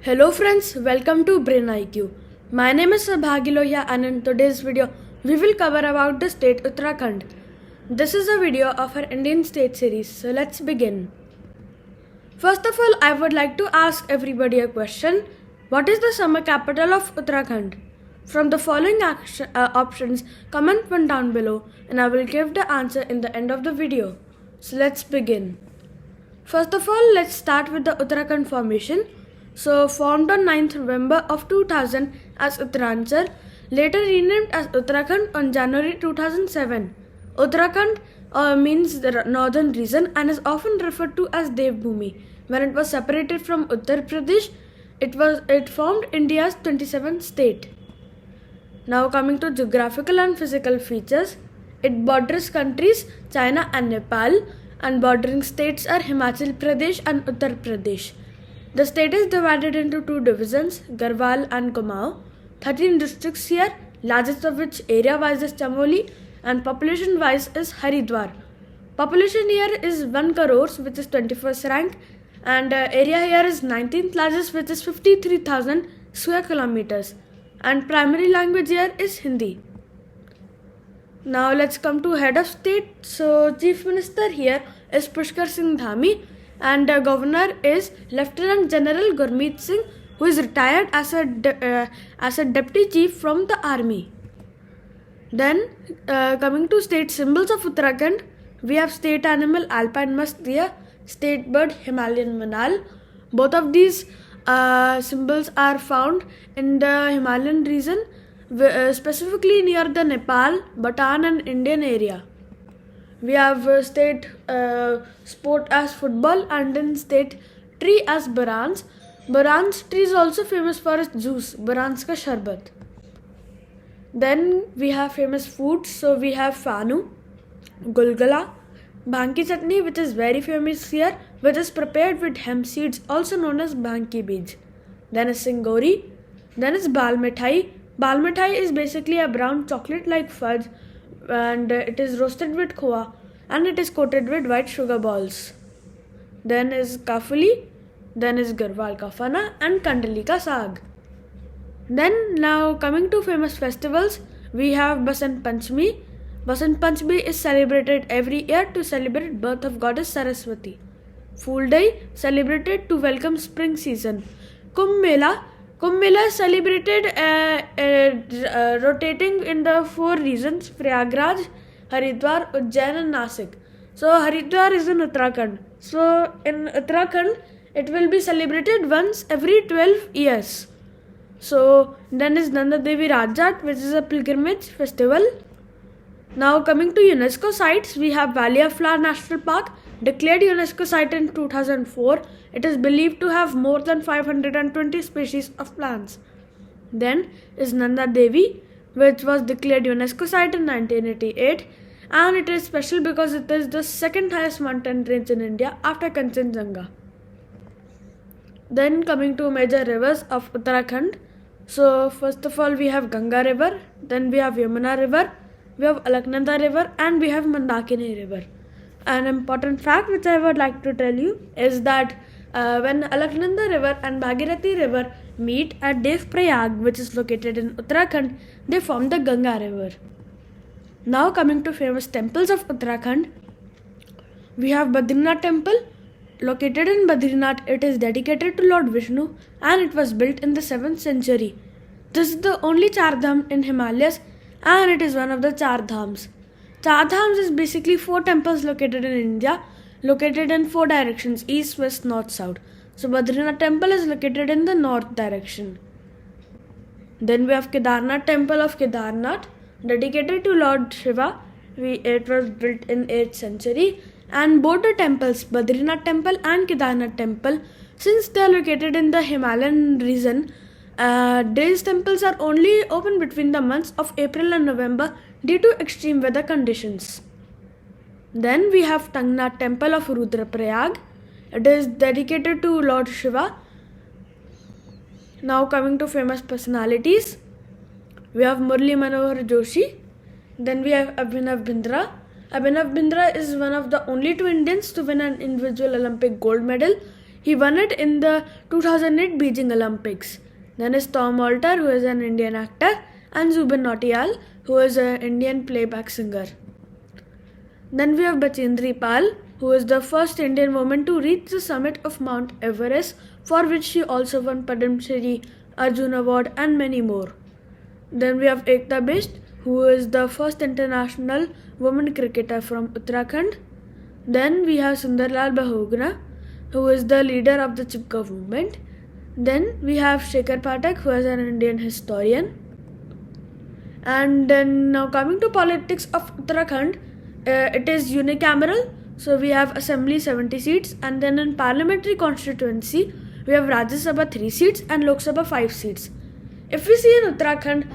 Hello friends, welcome to Brain IQ. My name is Sabhagi Lohia and in today's video we will cover about the state Uttarakhand. This is a video of our Indian state series, so let's begin. First of all, I would like to ask everybody a question. What is the summer capital of Uttarakhand? From the following options, comment one down below and I will give the answer in the end of the video. So let's begin. First of all, let's start with the Uttarakhand formation. So formed on 9th November of 2000 as Uttaranchal, later renamed as Uttarakhand on January 2007. Uttarakhand means the northern region and is often referred to as Devbhumi. When it was separated from Uttar Pradesh, it formed India's 27th state. Now coming to geographical and physical features, it borders countries China and Nepal, and bordering states are Himachal Pradesh and Uttar Pradesh. The state is divided into two divisions, Garhwal and Kumaon. 13 districts here, largest of which area-wise is Chamoli and population-wise is Haridwar. Population here is 1 crore, which is 21st rank, and area here is 19th largest, which is 53,000 square kilometers. And primary language here is Hindi. Now let's come to head of state. So Chief Minister here is Pushkar Singh Dhami, and governor is Lieutenant General Gurmeet Singh, who is retired as a deputy chief from the army. Then coming to state symbols of Uttarakhand, we have state animal alpine musk deer, state bird Himalayan manal. Both of these symbols are found in the Himalayan region, specifically near the Nepal, Bhutan and Indian area. We have state sport as football, and then state tree as Barans. Barans tree is also famous for its juice, Barans ka sharbat. Then we have famous foods. So we have Fanu, Gulgula, Bhang ki chutney, which is very famous here, which is prepared with hemp seeds, also known as bhang ki beej. Then is Singori. Then is Bal Mithai. Bal Mithai is basically a brown chocolate like fudge, and it is roasted with khoa and it is coated with white sugar balls. Then is Kafuli, then is Garhwal ka Fana and Kandali ka Saag. Then now coming to famous festivals, we have Basant Panchami. Basant Panchami is celebrated every year to celebrate birth of goddess Saraswati. Fool Day, celebrated to welcome spring season. Kumbh Mela is celebrated rotating in the 4 regions, Prayagraj, Haridwar, Ujjain and Nasik. So Haridwar is in Uttarakhand. So in Uttarakhand, it will be celebrated once every 12 years. So then is Nanda Devi Rajat, which is a pilgrimage festival. Now coming to UNESCO sites, we have Valley of Flowers National Park, declared UNESCO site in 2004. It is believed to have more than 520 species of plants. Then is Nanda Devi, which was declared UNESCO site in 1988, and it is special because it is the second highest mountain range in India after Kanchenjunga. Then coming to major rivers of Uttarakhand. So first of all we have Ganga river, then we have Yamuna river, we have Alaknanda river and we have Mandakini river. An important fact which I would like to tell you is that when Alaknanda river and Bhagirathi river meet at Devprayag, which is located in Uttarakhand, they form the Ganga river. Now coming to famous temples of Uttarakhand, we have Badrinath temple. Located in Badrinath, it is dedicated to Lord Vishnu and it was built in the 7th century. This is the only Char Dham in Himalayas and it is one of the Char Dhams. Char Dhams is basically 4 temples located in India, located in 4 directions, east, west, north, south. So Badrinath temple is located in the north direction. Then we have Kedarnath temple of Kedarnath, dedicated to Lord Shiva. It was built in 8th century. And both the temples, Badrinath temple and Kedarnath temple, since they are located in the Himalayan region, these temples are only open between the months of April and November due to extreme weather conditions. Then we have Tangnath temple of Rudraprayag. It is dedicated to Lord Shiva. Now coming to famous personalities, we have Murli Manohar Joshi. Then we have Abhinav Bindra. Abhinav Bindra is one of the only 2 Indians to win an individual Olympic gold medal. He won it in the 2008 Beijing Olympics. Then is Tom Alter, who is an Indian actor, and Zubin Nautiyal, who is an Indian playback singer. Then we have Bachendri Pal, who is the first Indian woman to reach the summit of Mount Everest, for which she also won Padma Shri, Arjun Award, and many more. Then we have Ekta Bisht, who is the first international woman cricketer from Uttarakhand. Then we have Sundarlal Bahuguna, who is the leader of the Chipko movement. Then we have Shekhar Pathak, who is an Indian historian. And then now coming to politics of Uttarakhand, it is unicameral. So we have assembly 70 seats, and then in parliamentary constituency we have Rajya Sabha 3 seats and Lok Sabha 5 seats. If we see in Uttarakhand,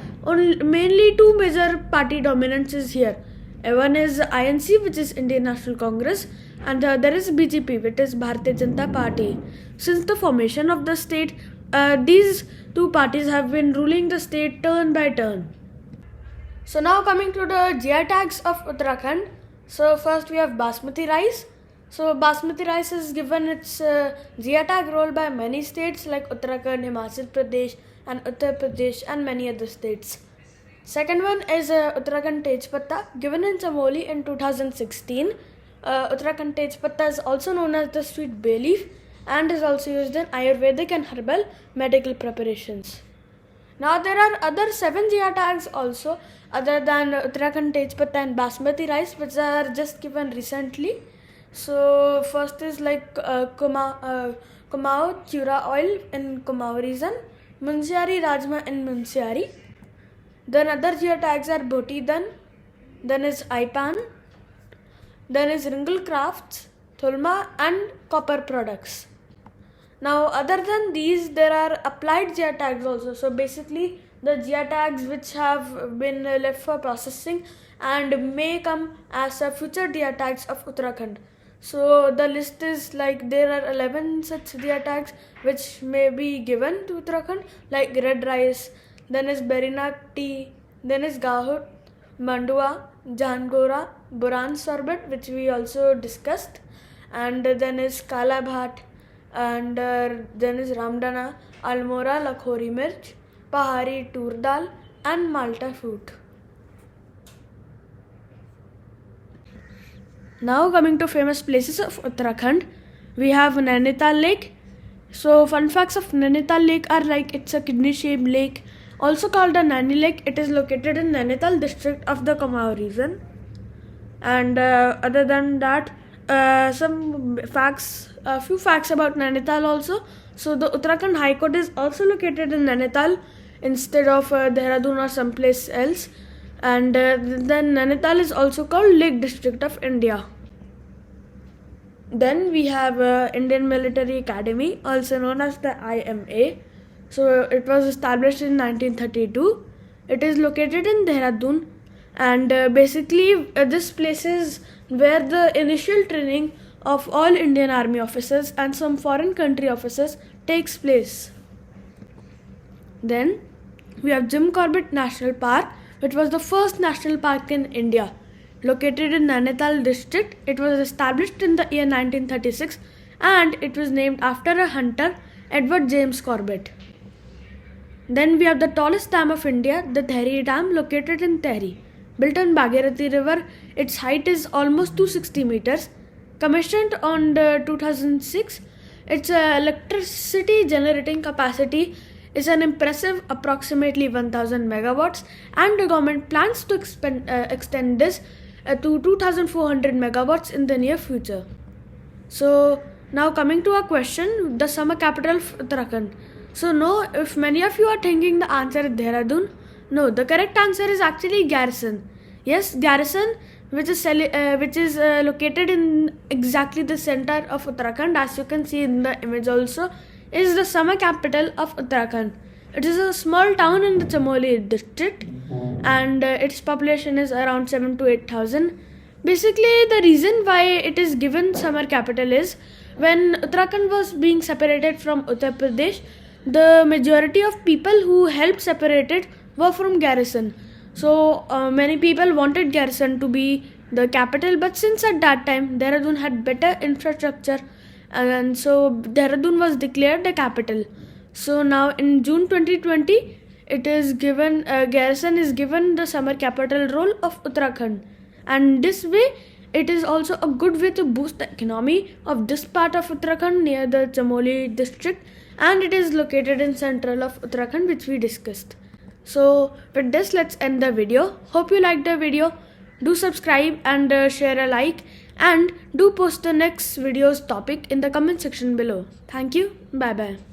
mainly two major party dominance is here. One is INC, which is Indian National Congress, and the other is BJP, which is Bharatiya Janata Party. Since the formation of the state, these two parties have been ruling the state turn by turn. So now coming to the GI tags of Uttarakhand. So first we have Basmati rice. So Basmati rice is given its GI tag role by many states like Uttarakhand, Himachal Pradesh, and Uttar Pradesh, and many other states. Second one is Uttarakhand Tej Patta, given in Chamoli in 2016. Uttarakhand Tej Patta is also known as the sweet bay leaf and is also used in Ayurvedic and herbal medical preparations. Now there are other 7 GI tags also other than Uttarakhand Tej Patta and Basmati rice, which are just given recently. So first is like Kumaon Chura oil in Kumaon region, Munsiari Rajma in Munsiari. Then other GI tags are Bhoti then is Ipan, then is Ringle Crafts, Thulma, and Copper Products. Now other than these, there are applied GI tags also. So basically the GI tags which have been left for processing and may come as future GI tags of Uttarakhand. So the list is like there are 11 such GI tags which may be given to Uttarakhand, like red rice, then is Berinak tea, then is Gahut, Mandua, Jangora, Buran sorbet, which we also discussed, and then is Kala Bhat, and then is Ramdana, Almora, Lakhori Mirch, Pahari Tur Dal, and Malta fruit. Now coming to famous places of Uttarakhand, we have Nainital Lake. So fun facts of Nainital Lake are like it's a kidney shaped lake, also called a Naini Lake. It is located in Nainital district of the Kumaon region. And other than that, a few facts about Nainital also. So the Uttarakhand High Court is also located in Nainital instead of Dehradun or someplace else. And then Nainital is also called Lake District of India. Then we have Indian Military Academy, also known as the IMA. So it was established in 1932. It is located in Dehradun, and basically this place is where the initial training of all Indian Army officers and some foreign country officers takes place. Then we have Jim Corbett National Park, which was the first national park in India. Located in Nainital district, it was established in the year 1936 and it was named after a hunter, Edward James Corbett. Then we have the tallest dam of India, the Tehri Dam, located in Tehri. Built on Bhagirathi River, its height is almost 260 meters. Commissioned on 2006, its electricity generating capacity is an impressive approximately 1000 megawatts, and the government plans to extend this to 2400 megawatts in the near future. So now coming to our question, the summer capital of Uttarakhand. So no, if many of you are thinking the answer is Dehradun, no, the correct answer is actually Garrison. Yes, Garrison, which is located in exactly the center of Uttarakhand, as you can see in the image also, is the summer capital of Uttarakhand. It is a small town in the Chamoli district, and its population is around 7 to 8,000. Basically, the reason why it is given summer capital is when Uttarakhand was being separated from Uttar Pradesh, the majority of people who helped separate it were from Garrison. So many people wanted Garrison to be the capital, but since at that time Dehradun had better infrastructure and so Dehradun was declared the capital. So now in June 2020, it is given Garrison is given the summer capital role of Uttarakhand, and this way it is also a good way to boost the economy of this part of Uttarakhand near the Chamoli district, and it is located in central of Uttarakhand, which we discussed. So with this, let's end the video. Hope you liked the video. Do subscribe and share a like, and do post the next video's topic in the comment section below. Thank you. Bye bye.